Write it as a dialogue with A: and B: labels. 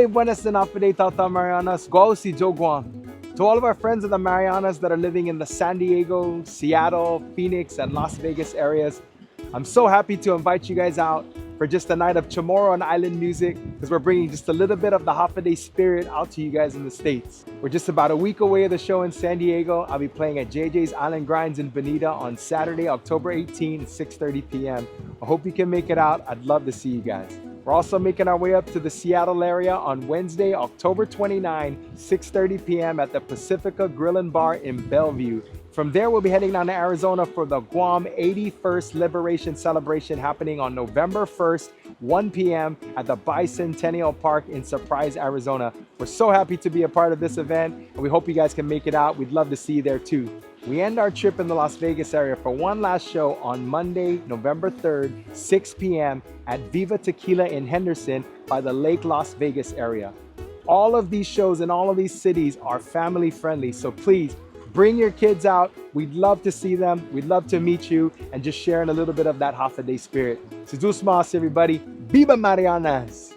A: buenas dinapide Tata Marianas. Go si Joe Guam. To all of our friends of the Marianas that are living in the San Diego, Seattle, Phoenix, and Las Vegas areas, I'm so happy to invite you guys out for just a night of Chamorro and Island music because we're bringing just a little bit of the Hafaday spirit out to you guys in the States. We're just about a week away of the show in San Diego. I'll be playing at JJ's Island Grinds in Bonita on Saturday, October 18 at 6:30 p.m. I hope you can make it out. I'd love to see you guys. We're also making our way up to the Seattle area on Wednesday, October 29, 6:30 p.m. at the Pacifica Grill and Bar in Bellevue. From there, we'll be heading down to Arizona for the Guam 81st Liberation Celebration happening on November 1st, 1 p.m. at the Bicentennial Park in Surprise, Arizona. We're so happy to be a part of this event, and we hope you guys can make it out. We'd love to see you there too. We end our trip in the Las Vegas area for one last show on Monday, November 3rd, 6 p.m. at Viva Tequila in Henderson by the Lake Las Vegas area. All of these shows in all of these cities are family friendly, so please bring your kids out. We'd love to see them. We'd love to meet you and just sharing a little bit of that Hafaday spirit. Sus mas, everybody. Biba Mariånas.